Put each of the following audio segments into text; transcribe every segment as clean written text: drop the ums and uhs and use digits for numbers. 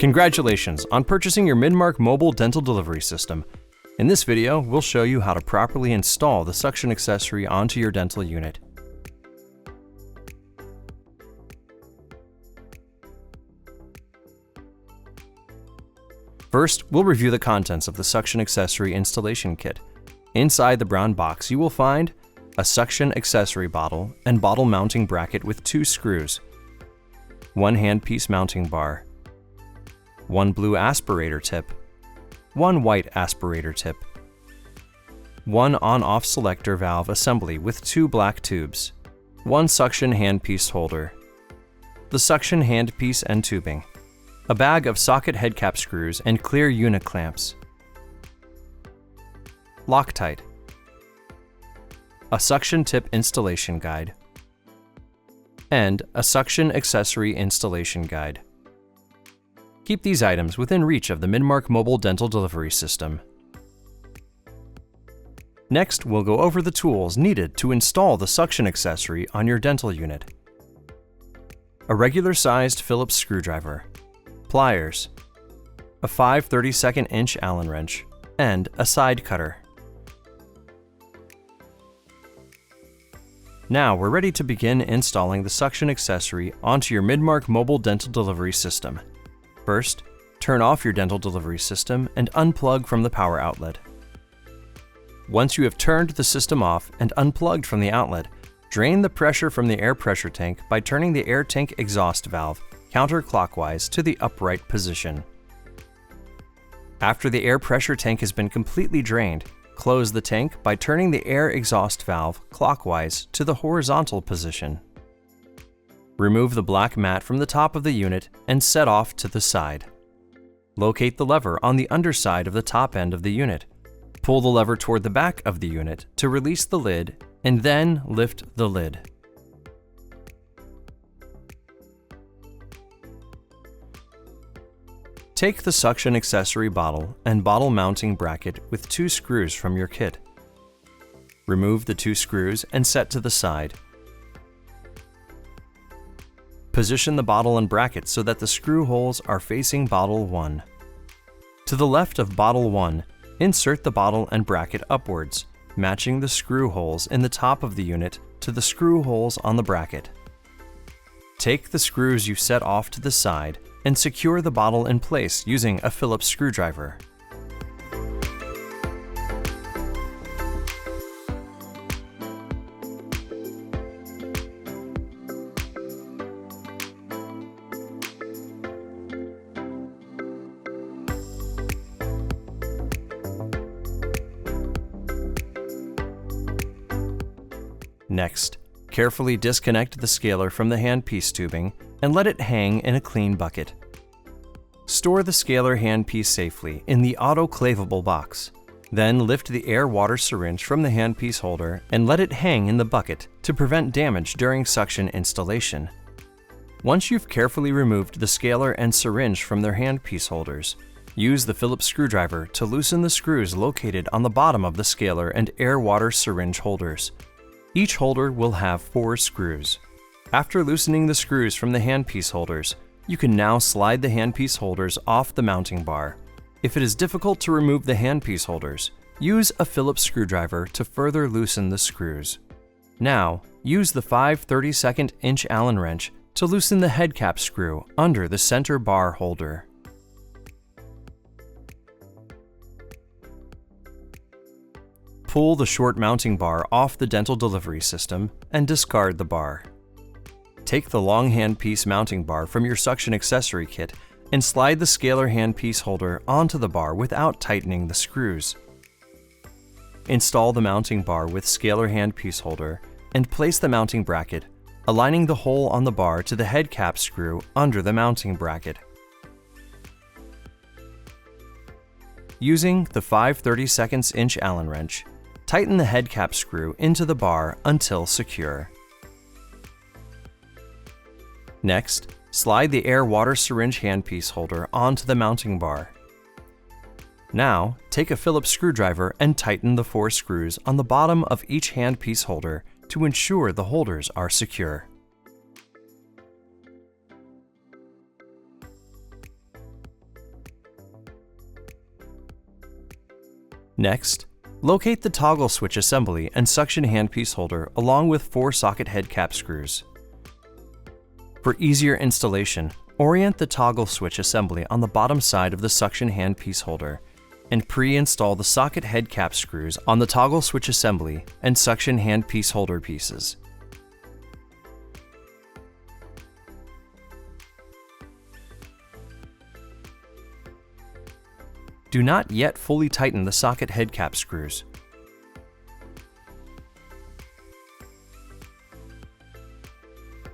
Congratulations on purchasing your Midmark mobile dental delivery system. In this video, we'll show you how to properly install the suction accessory onto your dental unit. First, we'll review the contents of the suction accessory installation kit. Inside the brown box, you will find a suction accessory bottle and bottle mounting bracket with 2 screws, 1 handpiece mounting bar, 1 blue aspirator tip, 1 white aspirator tip, 1 on-off selector valve assembly with 2 black tubes, 1 suction handpiece holder, the suction handpiece and tubing, a bag of socket head cap screws and clear unit clamps, Loctite, a suction tip installation guide, and a suction accessory installation guide. Keep these items within reach of the Midmark mobile dental delivery system. Next, we'll go over the tools needed to install the suction accessory on your dental unit. A regular-sized Phillips screwdriver, pliers, a 5/32" Allen wrench, and a side cutter. Now we're ready to begin installing the suction accessory onto your Midmark mobile dental delivery system. First, turn off your dental delivery system and unplug from the power outlet. Once you have turned the system off and unplugged from the outlet, drain the pressure from the air pressure tank by turning the air tank exhaust valve counterclockwise to the upright position. After the air pressure tank has been completely drained, close the tank by turning the air exhaust valve clockwise to the horizontal position. Remove the black mat from the top of the unit and set off to the side. Locate the lever on the underside of the top end of the unit. Pull the lever toward the back of the unit to release the lid and then lift the lid. Take the suction accessory bottle and bottle mounting bracket with 2 screws from your kit. Remove the 2 screws and set to the side. Position the bottle and bracket so that the screw holes are facing bottle 1. To the left of bottle 1, insert the bottle and bracket upwards, matching the screw holes in the top of the unit to the screw holes on the bracket. Take the screws you set off to the side and secure the bottle in place using a Phillips screwdriver. Next, carefully disconnect the scaler from the handpiece tubing and let it hang in a clean bucket. Store the scaler handpiece safely in the autoclavable box. Then lift the air-water syringe from the handpiece holder and let it hang in the bucket to prevent damage during suction installation. Once you've carefully removed the scaler and syringe from their handpiece holders, use the Phillips screwdriver to loosen the screws located on the bottom of the scaler and air-water syringe holders. Each holder will have 4 screws. After loosening the screws from the handpiece holders, you can now slide the handpiece holders off the mounting bar. If it is difficult to remove the handpiece holders, use a Phillips screwdriver to further loosen the screws. Now, use the 5/32" Allen wrench to loosen the head cap screw under the center bar holder. Pull the short mounting bar off the dental delivery system and discard the bar. Take the long handpiece mounting bar from your suction accessory kit and slide the scaler handpiece holder onto the bar without tightening the screws. Install the mounting bar with scaler handpiece holder and place the mounting bracket, aligning the hole on the bar to the head cap screw under the mounting bracket. Using the 5/32" Allen wrench, tighten the head cap screw into the bar until secure. Next, slide the air-water syringe handpiece holder onto the mounting bar. Now, take a Phillips screwdriver and tighten the 4 screws on the bottom of each handpiece holder to ensure the holders are secure. Next, locate the toggle switch assembly and suction handpiece holder along with 4 socket head cap screws. For easier installation, orient the toggle switch assembly on the bottom side of the suction handpiece holder and pre-install the socket head cap screws on the toggle switch assembly and suction handpiece holder pieces. Do not yet fully tighten the socket head cap screws.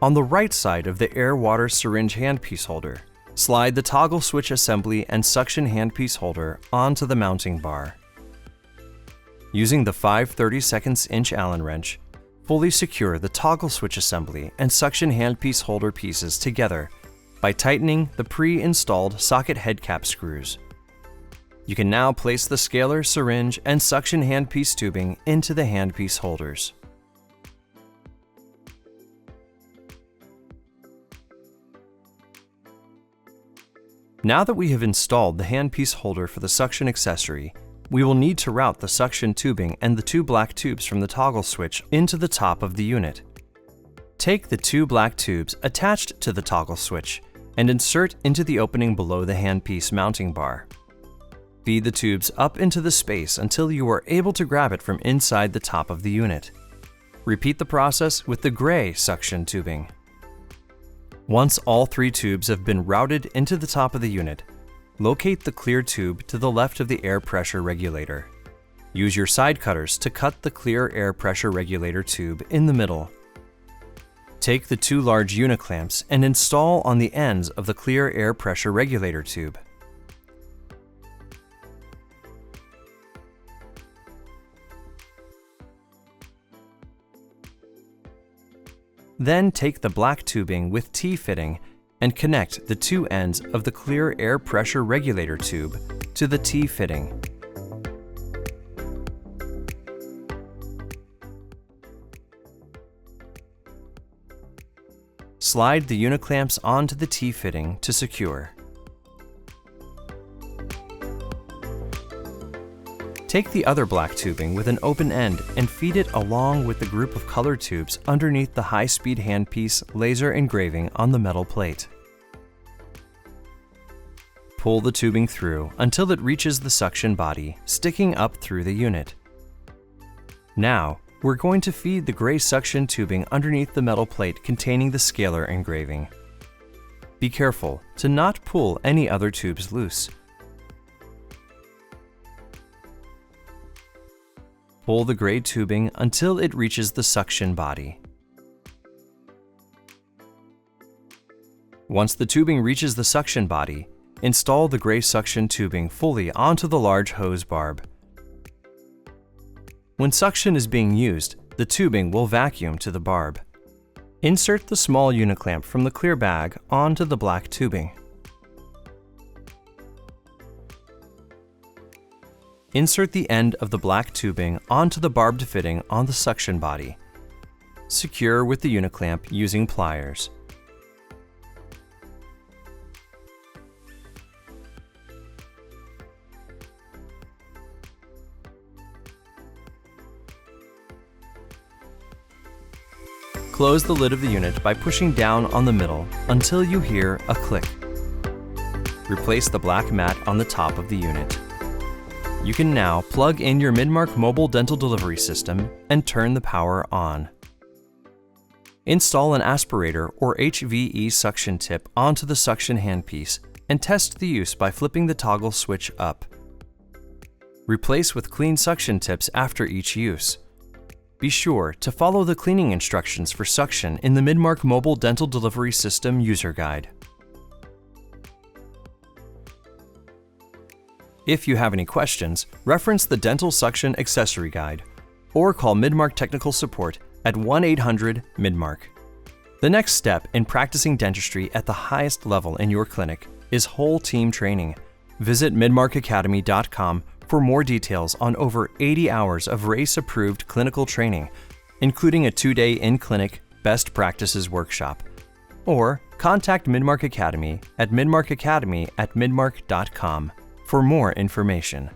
On the right side of the air-water syringe handpiece holder, slide the toggle switch assembly and suction handpiece holder onto the mounting bar. Using the 5/32" Allen wrench, fully secure the toggle switch assembly and suction handpiece holder pieces together by tightening the pre-installed socket head cap screws. You can now place the scaler, syringe, and suction handpiece tubing into the handpiece holders. Now that we have installed the handpiece holder for the suction accessory, we will need to route the suction tubing and the 2 black tubes from the toggle switch into the top of the unit. Take the 2 black tubes attached to the toggle switch and insert into the opening below the handpiece mounting bar. Feed the tubes up into the space until you are able to grab it from inside the top of the unit. Repeat the process with the gray suction tubing. Once all 3 tubes have been routed into the top of the unit, locate the clear tube to the left of the air pressure regulator. Use your side cutters to cut the clear air pressure regulator tube in the middle. Take the 2 large uniclamps and install on the ends of the clear air pressure regulator tube. Then take the black tubing with T-fitting and connect the 2 ends of the clear air pressure regulator tube to the T-fitting. Slide the uniclamps onto the T-fitting to secure. Take the other black tubing with an open end and feed it along with the group of colored tubes underneath the high-speed handpiece laser engraving on the metal plate. Pull the tubing through until it reaches the suction body, sticking up through the unit. Now, we're going to feed the gray suction tubing underneath the metal plate containing the scalar engraving. Be careful to not pull any other tubes loose. Pull the gray tubing until it reaches the suction body. Once the tubing reaches the suction body, install the gray suction tubing fully onto the large hose barb. When suction is being used, the tubing will vacuum to the barb. Insert the small uniclamp from the clear bag onto the black tubing. Insert the end of the black tubing onto the barbed fitting on the suction body. Secure with the uniclamp using pliers. Close the lid of the unit by pushing down on the middle until you hear a click. Replace the black mat on the top of the unit. You can now plug in your Midmark mobile dental delivery system and turn the power on. Install an aspirator or HVE suction tip onto the suction handpiece and test the use by flipping the toggle switch up. Replace with clean suction tips after each use. Be sure to follow the cleaning instructions for suction in the Midmark mobile dental delivery system user guide. If you have any questions, reference the Dental Suction Accessory Guide or call Midmark Technical Support at 1-800-MIDMARK. The next step in practicing dentistry at the highest level in your clinic is whole team training. Visit midmarkacademy.com for more details on over 80 hours of RACE-approved clinical training, including a 2-day in-clinic best practices workshop. Or contact Midmark Academy at midmarkacademy@midmark.com for more information.